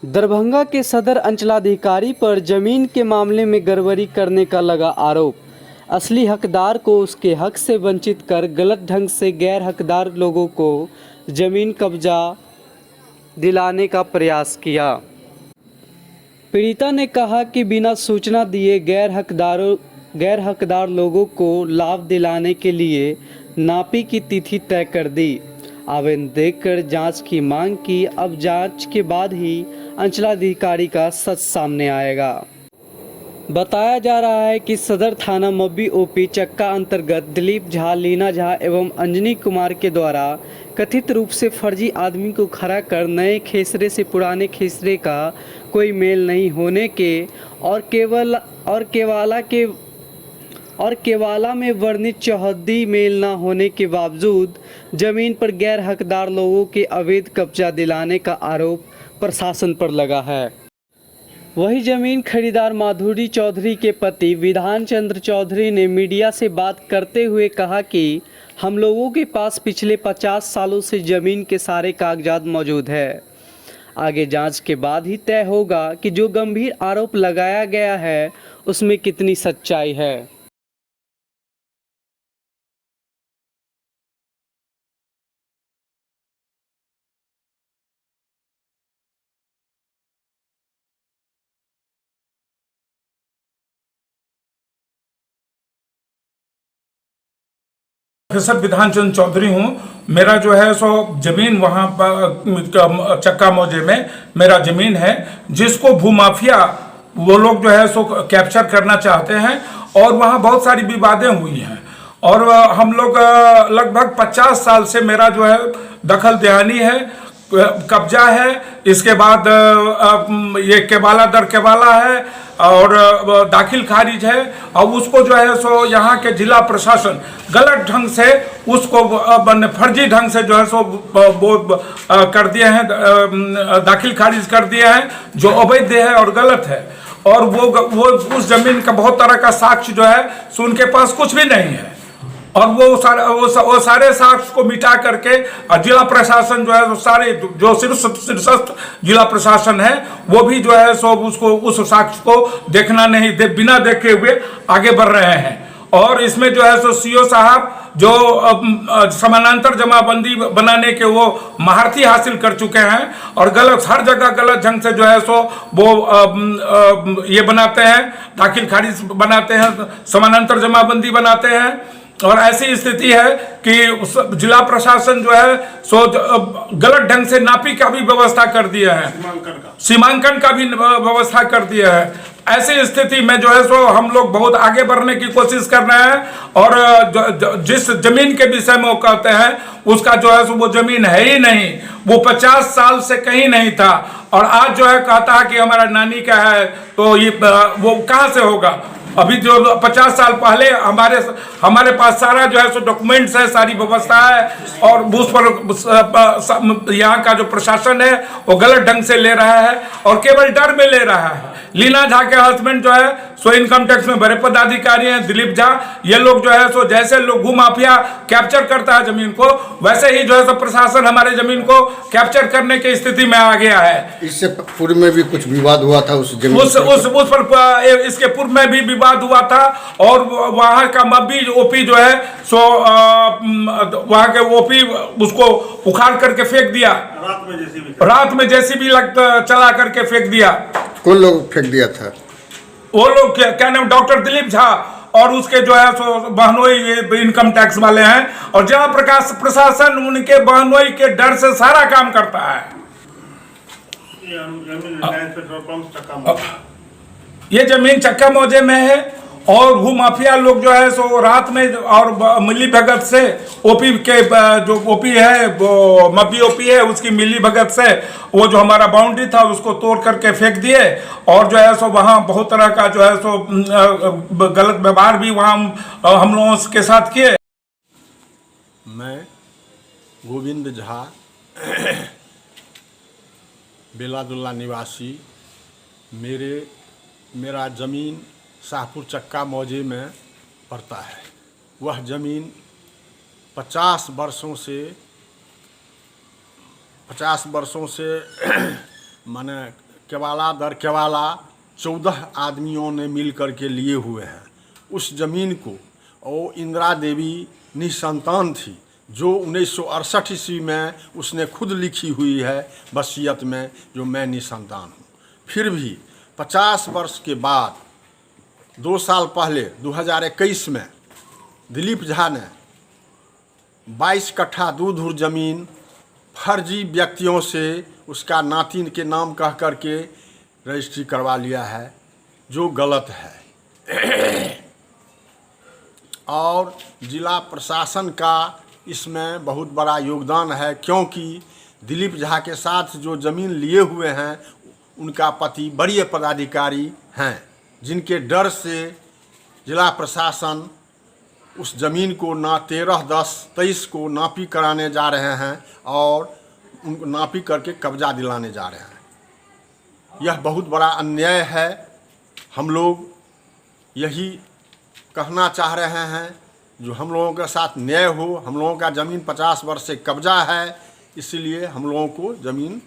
दरभंगा के सदर अंचलाधिकारी पर जमीन के मामले में गड़बड़ी करने का लगा आरोप। असली हकदार को उसके हक से वंचित कर गलत ढंग से गैर हकदार लोगों को जमीन कब्जा दिलाने का प्रयास किया। पीड़िता ने कहा कि बिना सूचना दिए गैर हकदार लोगों को लाभ दिलाने के लिए नापी की तिथि तय कर दी। आवेदन देकर जांच की मांग की। अब जांच के बाद ही अंचलाधिकारी का सच सामने आएगा। बताया जा रहा है कि सदर थाना मब्बी ओपी चक्का अंतर्गत दिलीप झा, लीना झा एवं अंजनी कुमार के द्वारा कथित रूप से फर्जी आदमी को खड़ा कर नए खेसरे से पुराने खेसरे का कोई मेल नहीं होने के और केवाला में वर्णित चौहद्दी मेल न होने के बावजूद जमीन पर गैर हकदार लोगों के अवैध कब्जा दिलाने का आरोप प्रशासन पर लगा है। वही जमीन खरीदार माधुरी चौधरी के पति विधान चंद्र चौधरी ने मीडिया से बात करते हुए कहा कि हम लोगों के पास पिछले 50 सालों से जमीन के सारे कागजात मौजूद है। आगे जांच के बाद ही तय होगा कि जो गंभीर आरोप लगाया गया है उसमें कितनी सच्चाई है। प्रोफेसर विधान चंद्र चौधरी हूँ। मेरा जो है सो जमीन वहाँ पर चक्का मौजे में मेरा जमीन है, जिसको भूमाफिया वो लोग जो है सो कैप्चर करना चाहते हैं और वहाँ बहुत सारी विवादें हुई हैं और हम लोग लगभग 50 साल से मेरा जो है दखल दहानी है, कब्जा है। इसके बाद ये केवाला दर केवाला है और दाखिल खारिज है और उसको जो है सो यहाँ के जिला प्रशासन गलत ढंग से उसको फर्जी ढंग से जो है सो वो कर दिए हैं, दाखिल खारिज कर दिए हैं, जो अवैध है और गलत है। और वो उस जमीन का बहुत तरह का साक्ष्य जो है सो उनके पास कुछ भी नहीं है और वो सारे साक्ष्य को मिटा करके जिला प्रशासन जो है वो सारे जो शीर्षस्थ जिला प्रशासन है वो भी जो है सो उसको उस साक्ष्य को देखना नहीं बिना देखे हुए आगे बढ़ रहे हैं। और इसमें जो है सो सीओ साहब जो समानांतर जमाबंदी बनाने के वो महारथी हासिल कर चुके हैं और गलत हर जगह गलत ढंग से जो है सो वो ये बनाते हैं, दाखिल खारिज बनाते हैं, समानांतर जमाबंदी बनाते हैं। और ऐसी स्थिति है कि जिला प्रशासन जो है सो गलत ढंग से नापी का भी व्यवस्था कर दिया है, सीमांकन का भी व्यवस्था कर दिया है। ऐसी स्थिति में जो है सो हम लोग बहुत आगे बढ़ने की कोशिश कर रहे हैं और जिस जमीन के विषय में वो कहते हैं उसका जो है सो वो जमीन है ही नहीं, वो 50 साल से कहीं नहीं था और आज जो है कहता है कि हमारा नानी का है, तो ये वो कहाँ से होगा। अभी जो 50 साल पहले हमारे पास सारा जो है सो डॉक्यूमेंट्स है, सारी व्यवस्था है और उस पर यहाँ का जो प्रशासन है वो गलत ढंग से ले रहा है और केवल डर में ले रहा है। लीना झा के हस्बैंड जो है सो इनकम टैक्स में बड़े पदाधिकारी हैं, दिलीप झा, ये लोग जो है सो जैसे लोग भूमाफिया कैप्चर करता है जमीन को, वैसे ही जो है सो प्रशासन हमारे जमीन को कैप्चर करने की स्थिति में आ गया है। इससे पूर्व में भी कुछ विवाद हुआ था उस जमीन उस पर इसके पूर्व में भी विवाद हुआ था और वहाँ का मब्बी ओपी जो है सो वहाँ के ओपी उसको उखाड़ करके फेंक दिया, रात में जेसीबी चला करके फेंक दिया। कौन लोग फेंक दिया था? वो लोग क्या नाम, डॉक्टर दिलीप झा और उसके जो है सो बहनोई इनकम टैक्स वाले हैं और जिला प्रशासन उनके बहनोई के डर से सारा काम करता है। ये जमीन चक्का मौजे में है और भूमाफिया लोग जो है सो रात में और मिली भगत से ओपी के जो ओपी है वो मब्बी ओपी है उसकी मिली भगत से वो जो हमारा बाउंड्री था उसको तोड़ करके फेंक दिए और जो है सो वहाँ बहुत तरह का जो है सो गलत व्यवहार भी वहाँ हम लोगों के साथ किए। मैं गोविंद झा बेलादुल्ला निवासी, मेरा ज़मीन शाहपुर चक्का मौजे में पड़ता है। वह ज़मीन 50 वर्षों से माने केवाला दर केवाला 14 आदमियों ने मिल कर के लिए हुए हैं उस ज़मीन को। और इंदिरा देवी निसंतान थी, जो 1968 ईस्वी में उसने खुद लिखी हुई है वसीयत में, जो मैं निसंतान हूँ। फिर भी 50 वर्ष के बाद 2 साल पहले 2021 में दिलीप झा ने 22 कट्ठा दूर ज़मीन फर्जी व्यक्तियों से उसका नातिन के नाम कह कर के रजिस्ट्री करवा लिया है, जो गलत है। और जिला प्रशासन का इसमें बहुत बड़ा योगदान है, क्योंकि दिलीप झा के साथ जो ज़मीन लिए हुए हैं उनका पति वरीय पदाधिकारी हैं, जिनके डर से जिला प्रशासन उस ज़मीन को ना 13/10/23 को नापी कराने जा रहे हैं और उनको नापी करके कब्जा दिलाने जा रहे हैं। यह बहुत बड़ा अन्याय है। हम लोग यही कहना चाह रहे हैं, जो हम लोगों के साथ न्याय हो। हम लोगों का ज़मीन 50 वर्ष से कब्जा है, इसलिए हम लोगों को ज़मीन